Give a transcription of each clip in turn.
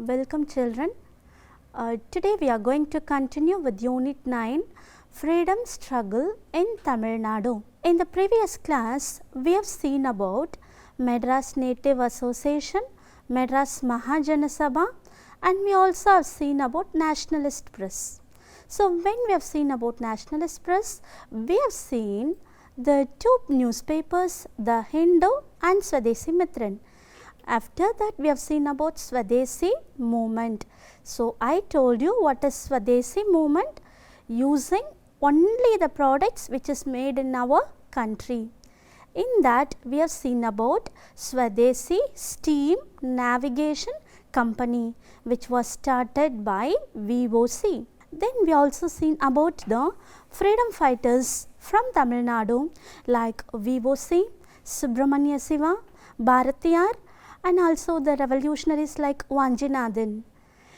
Welcome children. Today we are going to continue with Unit 9 Freedom Struggle in Tamil Nadu. In the previous class we have seen about Madras Native Association, Madras Mahajana Sabha, and we also have seen about Nationalist Press. So when we have seen about Nationalist Press, we have seen the two newspapers, the Hindu and Swadeshi Mitran. After that we have seen about Swadeshi movement. So I told you what is Swadeshi movement, using only the products which is made in our country. In that we have seen about Swadeshi Steam Navigation Company, which was started by VOC. Then we also seen about the freedom fighters from Tamil Nadu like VOC, Subramanya Siva, Bharatiyar, and also the revolutionaries like Vanjinathan.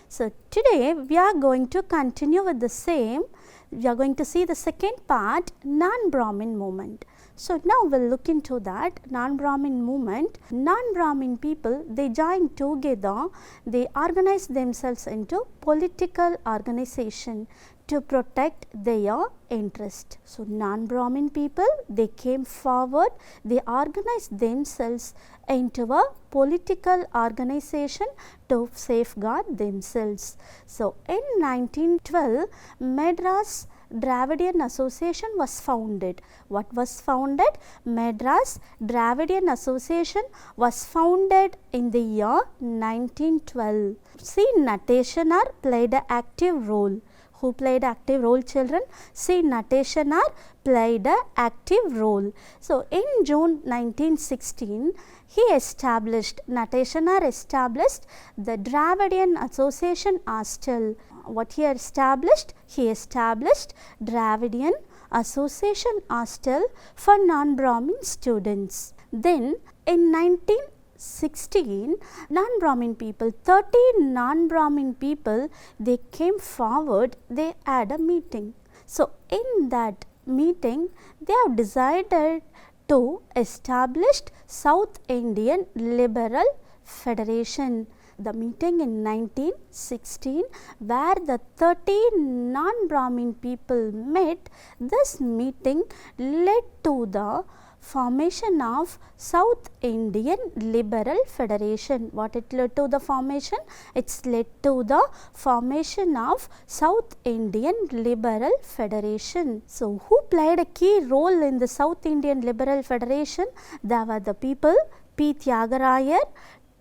So today we are going to continue with the same. We are going to see the second part, non-Brahmin movement. So now we will look into that non-Brahmin movement. Non-Brahmin people, they joined together, they organized themselves into political organization to protect their interest. So non-Brahmin people, they came forward, they organized themselves into a political organization to safeguard themselves. So in 1912, Madras Dravidian Association was founded. What was founded? Madras Dravidian Association was founded in the year 1912. C. Nateshnar played an active role. Who played active role, children? C. Nateshnar played an active role. So in June 1916, Nateshnar established the Dravidian Association Hostel. What he established? He established Dravidian Association Hostel for non-Brahmin students. Then in 1916, non-Brahmin people, 30 non-Brahmin people, they came forward, they had a meeting. So in that meeting, they have decided to establish South Indian Liberal Federation. The meeting in 1916, where the 30 non-Brahmin people met, this meeting led to the formation of South Indian Liberal Federation. What it led to the formation? It's led to the formation of South Indian Liberal Federation. So who played a key role in the South Indian Liberal Federation? There were the people P. Tyagarayar,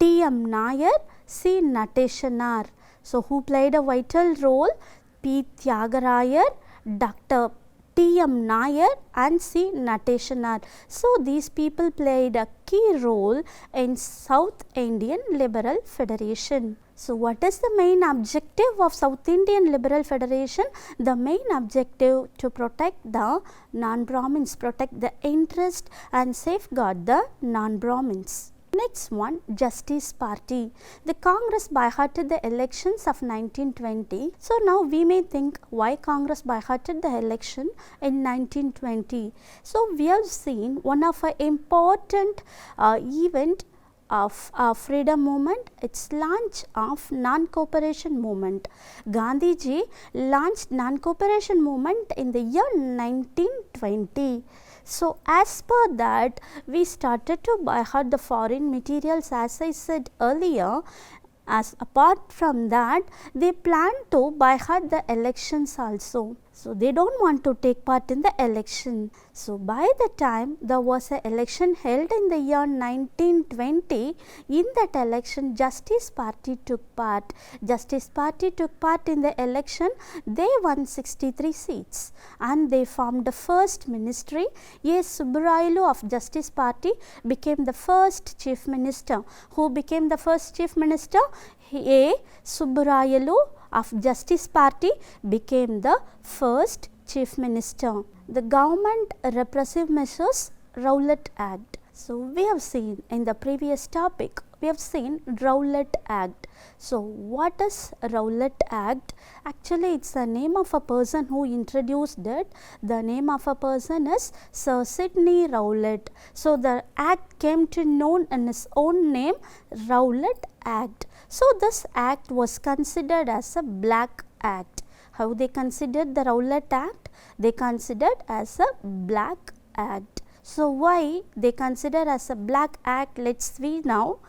T. M. Nair, C. Nateshnar. So who played a vital role? P. Tyagarayar, Dr. T. M. Nair and C. Nateshnar. So these people played a key role in South Indian Liberal Federation. So what is the main objective of South Indian Liberal Federation? The main objective to protect the non-Brahmins, protect the interest and safeguard the non-Brahmins. Next one, Justice Party. The Congress boycotted the elections of 1920. So now we may think, why Congress boycotted the election in 1920? So we have seen one of an important event of freedom movement, its launch of non-cooperation movement. Gandhiji launched non-cooperation movement in the year 1920. So as per that, we started to boycott the foreign materials, as I said earlier. As apart from that, they plan to boycott the elections also. So they don't want to take part in the election. So by the time there was an election held in the year 1920, in that election Justice Party took part. Justice Party took part in the election. They won 63 seats and they formed the first ministry. A. Subbarayulu of Justice Party became the first chief minister. Who became the first chief minister? A. Subbarayulu of Justice Party became the first chief minister. The government repressive measures, Rowlatt Act. So we have seen in the previous topic we have seen Rowlatt Act. So what is Rowlatt Act? Actually it's the name of a person who introduced it. The name of a person is Sir Sidney Rowlatt. So the act came to known in his own name, Rowlatt Act. So this act was considered as a black act. How they considered the Rowlatt Act? They considered as a black act. So why they consider as a black act? Let's see now.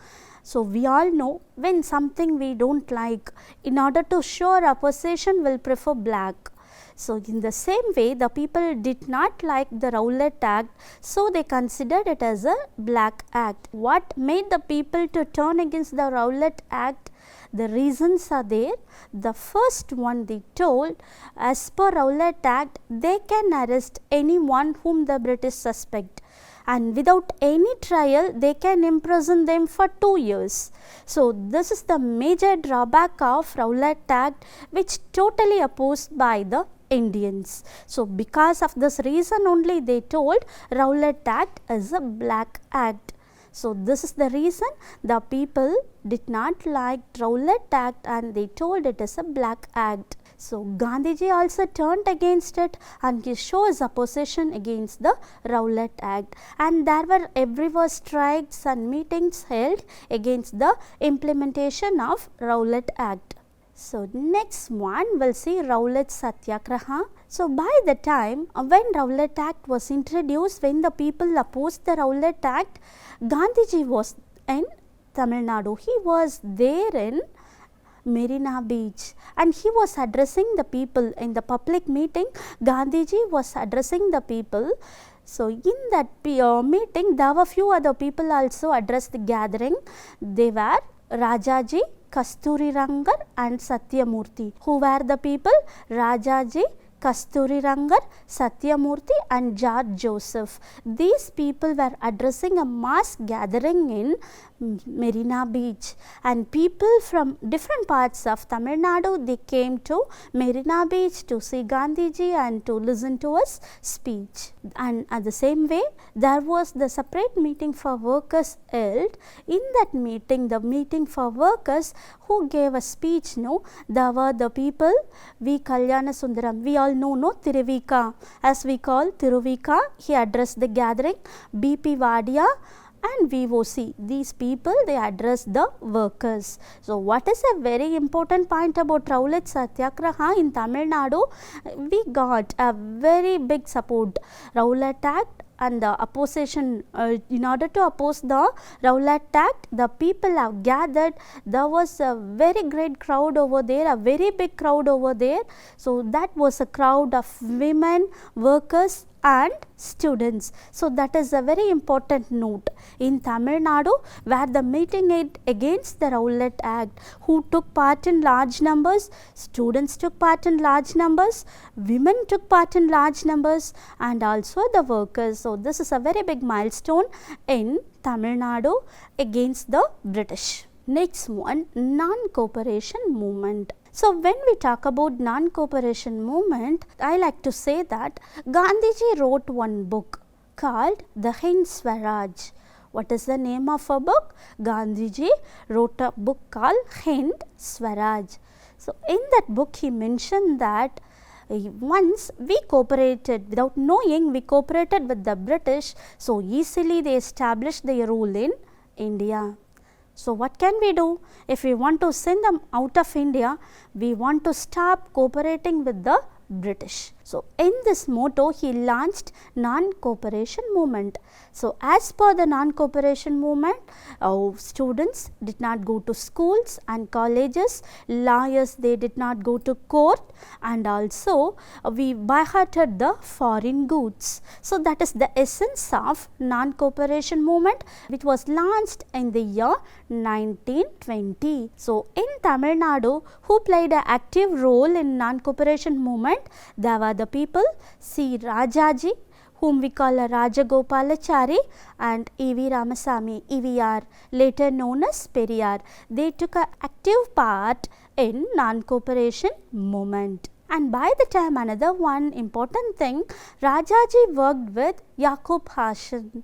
So we all know when something we don't like, in order to show our opposition, we'll prefer black. So in the same way, the people did not like the Rowlatt Act, so they considered it as a black act. What made the people to turn against the Rowlatt Act? The reasons are there. The first one, they told, as per Rowlatt Act, they can arrest anyone whom the British suspect, and without any trial they can imprison them for 2 years. So this is the major drawback of Rowlatt Act, which totally opposed by the Indians. So because of this reason only, they told Rowlatt Act is a black act. So this is the reason the people did not like Rowlatt Act and they told it is a black act. So Gandhiji also turned against it and he showed his opposition against the Rowlatt Act, and there were everywhere strikes and meetings held against the implementation of Rowlatt Act. So next one we'll see Rowlatt Satyagraha. So by the time when Rowlatt Act was introduced, when the people opposed the Rowlatt Act, Gandhiji was in Tamil Nadu. He was there in Marina Beach and he was addressing the people in the public meeting. Gandhiji was addressing the people. So in that meeting, there were few other people also addressed the gathering. They were Rajaji, Kasturirangar and Satyamurthy. Who were the people? Rajaji, Kasturirangar, Satyamurthy and George Joseph. These people were addressing a mass gathering in Marina Beach, and people from different parts of Tamil Nadu, they came to Marina Beach to see Gandhiji and to listen to his speech. And at the same way, there was the separate meeting for workers held. In that meeting, the meeting for workers, who gave a speech, no, there were the people, V. Kalyana Sundaram, we all know, no, Tiruvika, as we call Tiruvika, he addressed the gathering. B.P. Vadia and VOC, these people, they address the workers. So what is a very important point about Rowlatt Satyagraha in Tamil Nadu? We got a very big support. Rowlatt Act and the opposition, in order to oppose the Rowlatt Act, the people have gathered. There was a very great crowd over there, a very big crowd over there. So that was a crowd of women, workers and students. So that is a very important note in Tamil Nadu, where the meeting against the Rowlatt Act, who took part in large numbers, students took part in large numbers, women took part in large numbers and also the workers. So this is a very big milestone in Tamil Nadu against the British. Next one, non-cooperation movement. So when we talk about non-cooperation movement, I like to say that Gandhiji wrote one book called The Hind Swaraj. What is the name of a book? Gandhiji wrote a book called Hind Swaraj. So in that book he mentioned that once we cooperated, without knowing, we cooperated with the British, so easily they established their rule in India. So what can we do? If we want to send them out of India, we want to stop cooperating with the British. So in this motto, he launched non-cooperation movement. So as per the non-cooperation movement, students did not go to schools and colleges, lawyers, they did not go to court, and also we boycotted the foreign goods. So that is the essence of non-cooperation movement, which was launched in the year 1920. So in Tamil Nadu, who played an active role in non-cooperation movement? There were the people, C. Rajaji, whom we call a Rajagopalachari, and E.V. Ramasamy, EVR, later known as Periyar. They took an active part in non-cooperation movement. And by the time, another one important thing, Rajaji worked with Yaqub Hasan.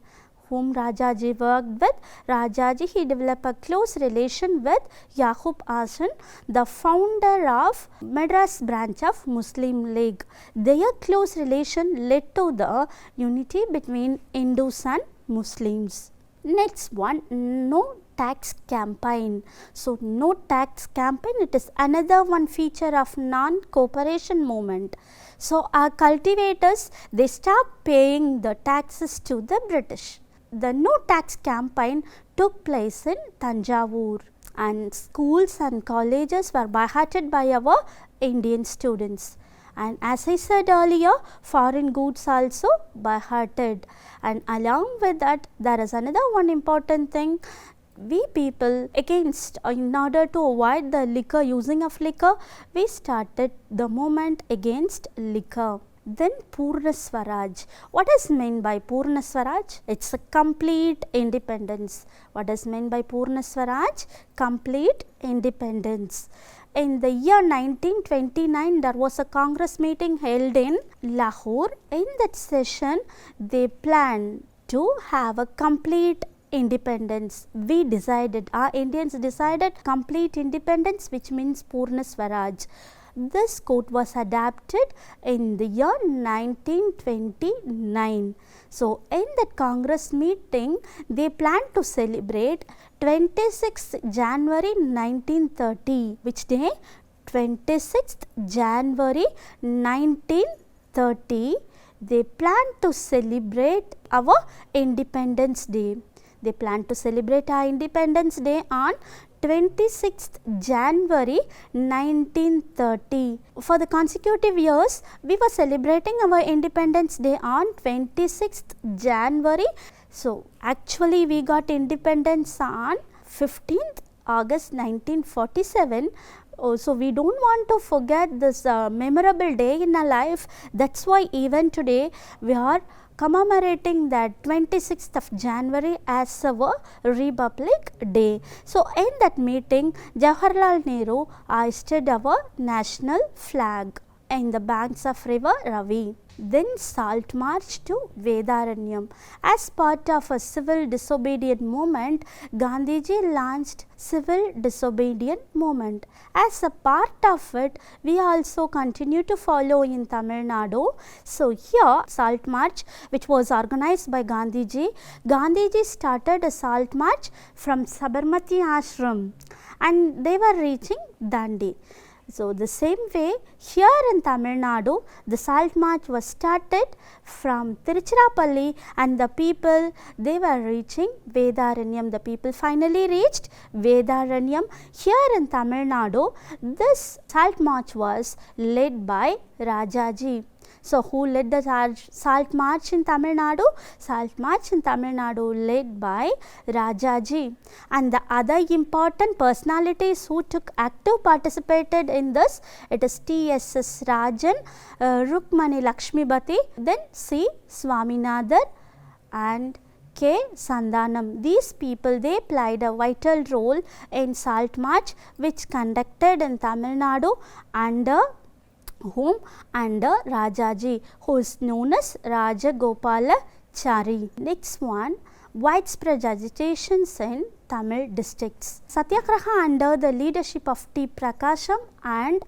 whom Rajaji worked with. Rajaji, he developed a close relation with Yaqub Hasan, the founder of Madras branch of Muslim League. Their close relation led to the unity between Hindus and Muslims. Next one, no tax campaign. So, no tax campaign, it is another one feature of non-cooperation movement. So, our cultivators, they stopped paying the taxes to the British. The no tax campaign took place in Tanjavur, and schools and colleges were boycotted by our Indian students. And as I said earlier, foreign goods also boycotted. And along with that, there is another one important thing. We people against, in order to avoid the liquor, using of liquor, we started the movement against liquor. Then Purna Swaraj. What is meant by Purna Swaraj? It's a complete independence. What is meant by Purna Swaraj? Complete independence. In the year 1929, there was a Congress meeting held in Lahore. In that session, they planned to have a complete independence. We decided, our Indians decided complete independence, which means Purna Swaraj. This quote was adapted in the year 1929. So, in that Congress meeting, they planned to celebrate 26th January 1930. Which day? 26th January 1930. They planned to celebrate our Independence Day. They planned to celebrate our Independence Day on 26th January 1930. For the consecutive years, we were celebrating our Independence Day on 26th January. So, actually we got independence on 15th August 1947. So, we do not want to forget this memorable day in our life. That is why even today we are commemorating that 26th of January as our Republic Day. So, in that meeting, Jawaharlal Nehru hoisted our national flag in the banks of river Ravi. Then Salt March to Vedaranyam. As part of a civil disobedient movement, Gandhiji launched civil disobedient movement. As a part of it, we also continue to follow in Tamil Nadu. So, here Salt March, which was organized by Gandhiji, Gandhiji started a Salt March from Sabarmati Ashram and they were reaching Dandi. So, the same way here in Tamil Nadu, the Salt March was started from Tiruchirappalli and the people, they were reaching Vedaranyam. The people finally reached Vedaranyam. Here in Tamil Nadu, this Salt March was led by Rajaji. So, who led the Salt March in Tamil Nadu? Salt March in Tamil Nadu led by Rajaji. And the other important personalities who took active participated in this, it is T.S.S. Rajan, Rukmani Lakshmibati, then C. Swaminathan and K. Sandhanam. These people, they played a vital role in Salt March, which conducted in Tamil Nadu under whom? Under Rajaji, who is known as Rajagopalachari. Next one, widespread agitations in Tamil districts. Satyagraha under the leadership of T. Prakasham and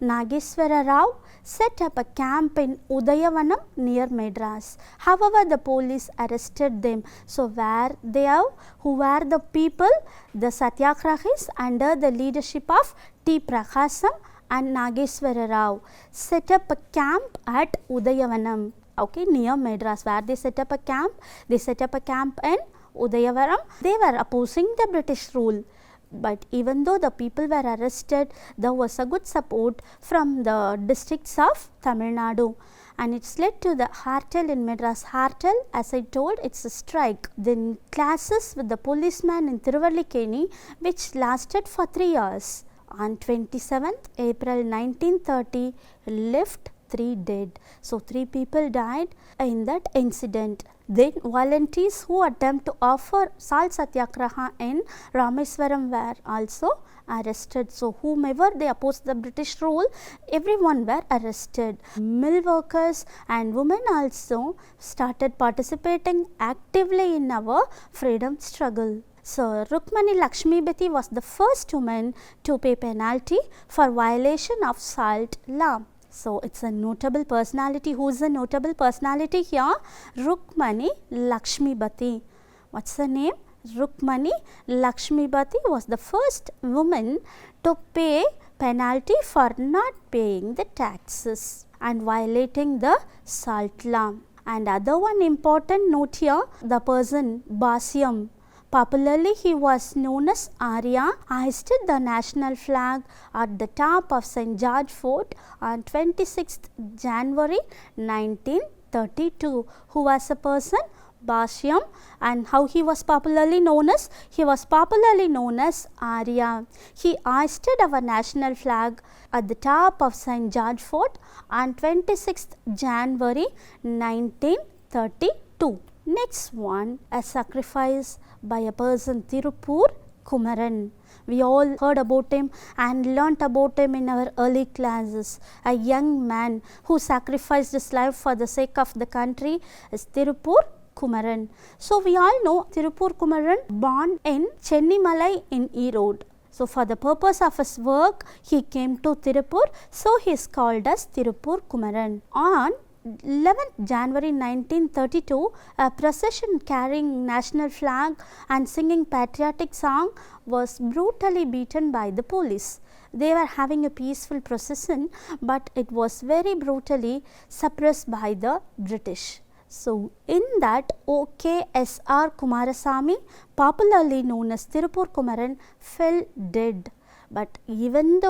Nageswara Rao set up a camp in Udayavanam near Madras. However, the police arrested them. So, who were the people? The Satyagrahis under the leadership of T. Prakasham and Nageswara Rao set up a camp at Udayavanam, okay, near Madras. Where they set up a camp? They set up a camp in Udayavanam. They were opposing the British rule. But even though the people were arrested, there was a good support from the districts of Tamil Nadu. And it's led to the Hartal in Madras. Hartal, as I told, it's a strike. Then clashes with the policeman in Thiruvallikeni, which lasted for 3 years. On 27th April 1930, left 3 dead. So 3 people died in that incident. Then volunteers who attempt to offer salt satyagraha in Rameswaram were also arrested. So whomever they opposed the British rule, everyone were arrested. Mill workers and women also started participating actively in our freedom struggle. So Rukmani Lakshmibati was the first woman to pay penalty for violation of salt law. So it's a notable personality. Who is a notable personality here? Rukmani Lakshmibati. What's the name? Rukmani Lakshmibati was the first woman to pay penalty for not paying the taxes and violating the salt law. And other one important note here, the person Bhasyam. Popularly, he was known as Arya, hoisted the national flag at the top of St. George Fort on 26th January 1932. Who was a person? Bhasyam. And how he was popularly known as? He was popularly known as Arya. He hoisted our national flag at the top of St. George Fort on 26th January 1932. Next one, a sacrifice by a person, Tirupur Kumaran. We all heard about him and learnt about him in our early classes. A young man who sacrificed his life for the sake of the country is Tirupur Kumaran. So we all know Tirupur Kumaran born in Chennimalai in Erode. So for the purpose of his work, he came to Tirupur. So he is called as Tirupur Kumaran. On 11th January 1932, a procession carrying national flag and singing patriotic song was brutally beaten by the police. They were having a peaceful procession, but it was very brutally suppressed by the British. So in that, OKSR Kumarasamy, popularly known as Tirupur Kumaran, fell dead. But even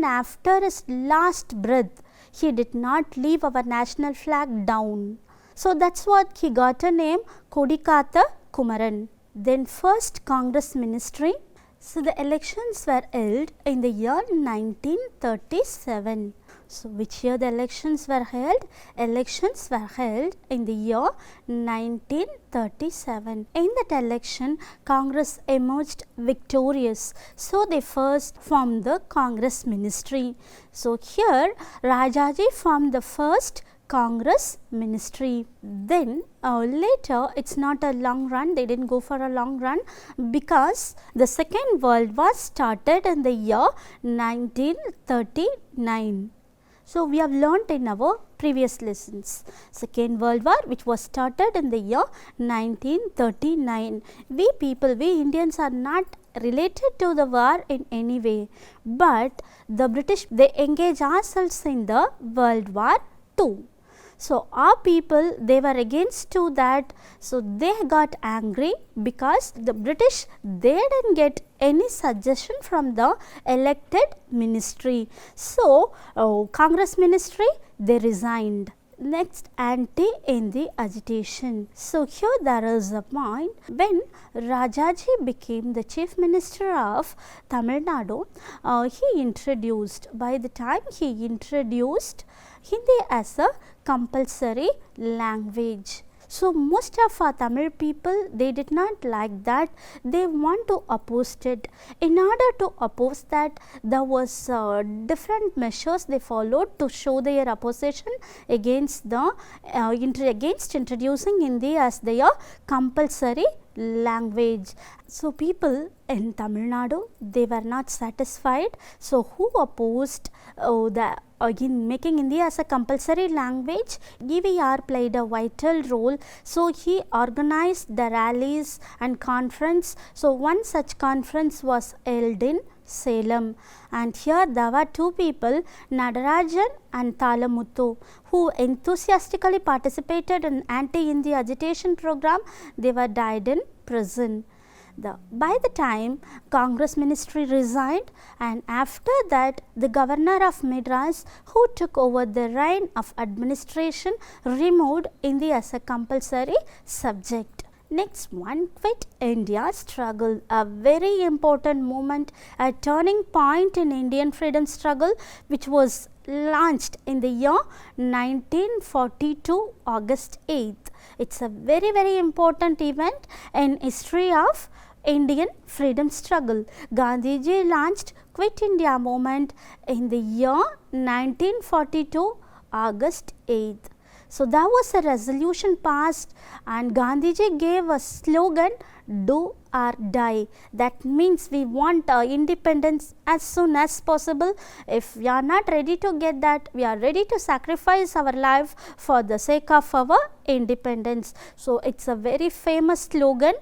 after his last breath, he did not leave our national flag down. So that's what he got a name, Kodikatha Kumaran. Then first Congress ministry. So the elections were held in the year 1937. So which year the elections were held? Elections were held in the year 1937. In that election, Congress emerged victorious. So they first formed the Congress ministry. So here Rajaji formed the first Congress ministry. Then later, it's not a long run, they didn't go for a long run because the Second World War started in the year 1939. So we have learnt in our previous lessons. Second World War, which was started in the year 1939. We Indians are not related to the war in any way, but the British, they engage ourselves in the World War II. So our people, they were against to that, so they got angry because the British, they didn't get any suggestion from the elected ministry. So Congress ministry, they resigned. Next, anti-Hindi agitation. So here there is a point, when Rajaji became the chief minister of Tamil Nadu, he introduced Hindi as a compulsory language. So most of our Tamil people, they did not like that. They want to oppose it. In order to oppose that, there was different measures they followed to show their opposition against against introducing Hindi as their compulsory language. So people in Tamil Nadu, they were not satisfied. So who opposed in making Hindi as a compulsory language? EVR played a vital role. So he organized the rallies and conference. So one such conference was held in Salem, and here there were two people, Nadarajan and Thalamuthu, who enthusiastically participated in anti-Hindi agitation program. They were died in prison. By the time Congress ministry resigned, and after that the governor of Madras, who took over the reign of administration, removed Hindi as a compulsory subject. Next one, Quit India struggle, a very important moment, a turning point in Indian freedom struggle, which was launched in the year 1942 August 8th. It's a very, very important event in history of Indian freedom struggle. Gandhiji launched Quit India movement in the year 1942 August 8th. So, there was a resolution passed and Gandhiji gave a slogan, do or die. That means we want independence as soon as possible. If we are not ready to get that, we are ready to sacrifice our life for the sake of our independence. So, it is a very famous slogan,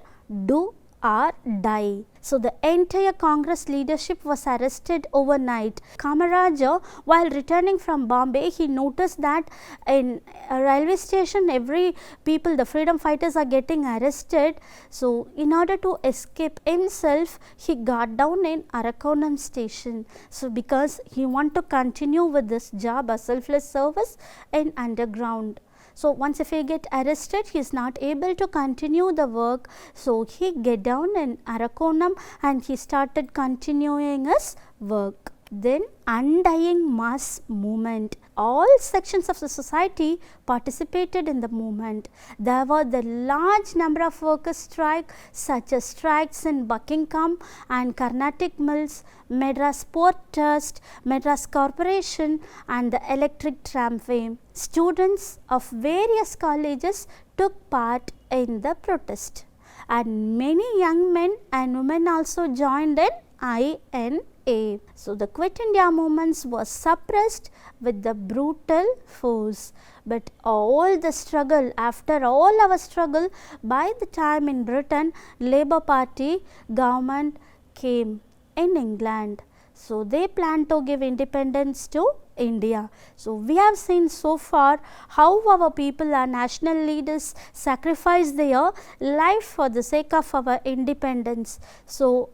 do or die. So, the entire Congress leadership was arrested overnight. Kamaraj, while returning from Bombay, he noticed that in a railway station every people, the freedom fighters are getting arrested. So, in order to escape himself, he got down in Arakonam station. So, because he want to continue with this job, a selfless service in underground. So, once if he get arrested, he is not able to continue the work. So, he get down in Arakonam and he started continuing his work. Then undying mass movement. All sections of the society participated in the movement. There were the large number of workers' strike, such as strikes in Buckingham and Carnatic Mills, Madras Port Trust, Madras Corporation and the electric tramway. Students of various colleges took part in the protest and many young men and women also joined in INA. So, the Quit India movements was suppressed with the brutal force, but all the struggle, after all our struggle, by the time in Britain, Labour Party government came in England. So, they plan to give independence to India. So, we have seen so far how our people, our national leaders sacrificed their life for the sake of our independence. So,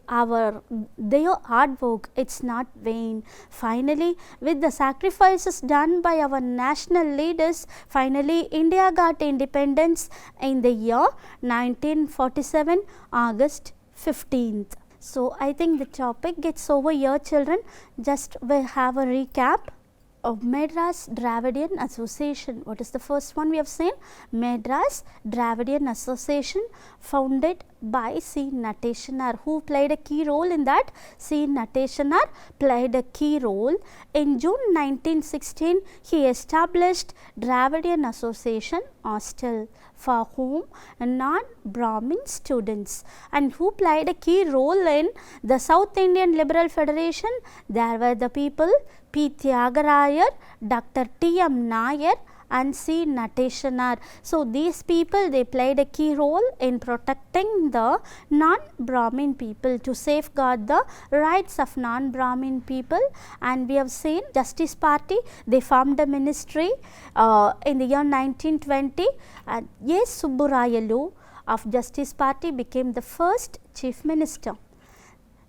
their hard work, it is not vain. Finally, with the sacrifices done by our national leaders, finally India got independence in the year 1947 August 15th. So, I think the topic gets over here, children. Just we have a recap of Madras Dravidian Association. What is the first one we have seen? Madras Dravidian Association, founded by C. Nateshnar. Who played a key role in that? C. Nateshnar played a key role. In June 1916, he established Dravidian Association Hostel for whom non-Brahmin students. And who played a key role in the South Indian Liberal Federation? There were the people P. Tyagarayar, Dr. T. M. Nair and C. Nateshnar. So, these people, they played a key role in protecting the non-Brahmin people, to safeguard the rights of non-Brahmin people. And we have seen Justice Party, they formed a ministry in the year 1920, and A. Subburayalu of Justice Party became the first chief minister.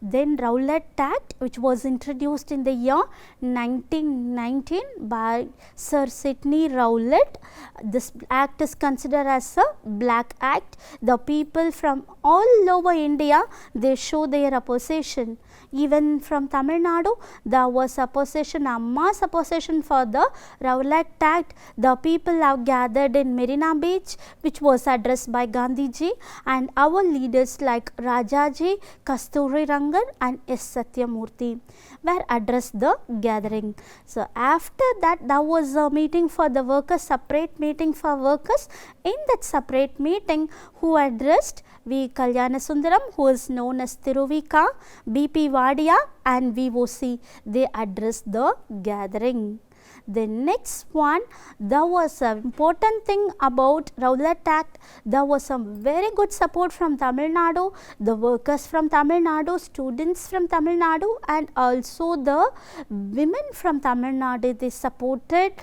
Then Rowlatt Act, which was introduced in the year 1919 by Sir Sidney Rowlatt. This act is considered as a black act. The people from all over India, they show their opposition. Even from Tamil Nadu, there was opposition, a mass opposition for the Rowlatt Act. The people have gathered in Marina Beach, which was addressed by Gandhiji, and our leaders like Rajaji, Kasturi Rangan and S. Satyamurthy were addressed the gathering. So, after that, there was a meeting for the workers, separate meeting for workers. In that separate meeting, who addressed? V. Kalyanasundaram, who is known as Thiruvika, B. P. Vadia and VOC, they addressed the gathering. The next one, there was an important thing about Rowlatt Act. There was some very good support from Tamil Nadu, the workers from Tamil Nadu, students from Tamil Nadu and also the women from Tamil Nadu. They supported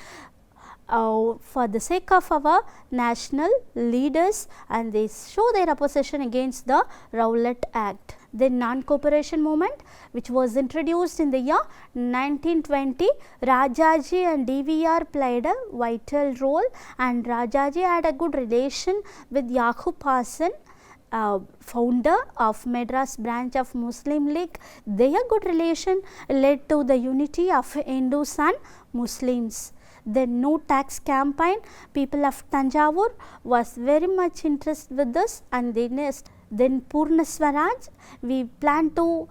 for the sake of our national leaders, and they show their opposition against the Rowlatt Act. The non-cooperation movement, which was introduced in the year 1920, Rajaji and DVR played a vital role, and Rajaji had a good relation with Yakub Hasan, founder of Madras branch of Muslim League. Their good relation led to the unity of Hindus and Muslims. Then no tax campaign, people of Tanjavur was very much interested with this, and then Purna Swaraj, we plan to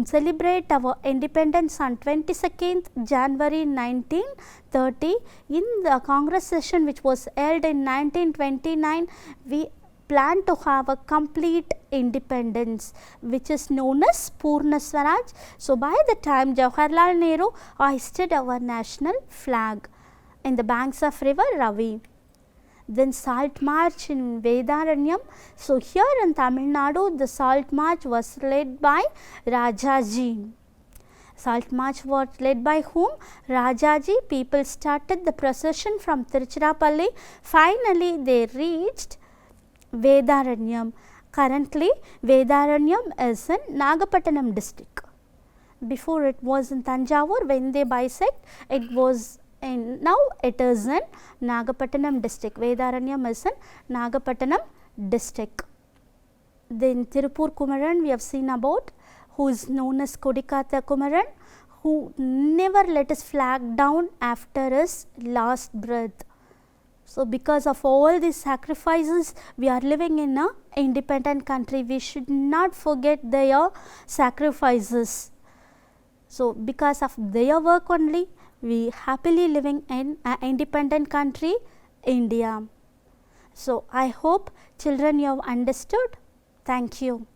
celebrate our independence on 22nd January 1930. In the Congress session which was held in 1929, we plan to have a complete independence, which is known as Purna Swaraj. So, by the time Jawaharlal Nehru hoisted our national flag in the banks of river Ravi. Then Salt March in Vedaranyam. So, here in Tamil Nadu, the Salt March was led by Rajaji. Salt March was led by whom? Rajaji. People started the procession from Tiruchirappalli. Finally, they reached Vedaranyam. Currently, Vedaranyam is in Nagapattinam district. Before it was in Tanjavur. When they bisect, it was in, now it is in Nagapattinam district. Vedaranyam is in Nagapattinam district. Then Tirupur Kumaran we have seen about, who is known as Kodikatha Kumaran, who never let his flag down after his last breath. So, because of all these sacrifices, we are living in an independent country. We should not forget their sacrifices. So, because of their work only, we happily living in an independent country, India. So, I hope children you have understood. Thank you.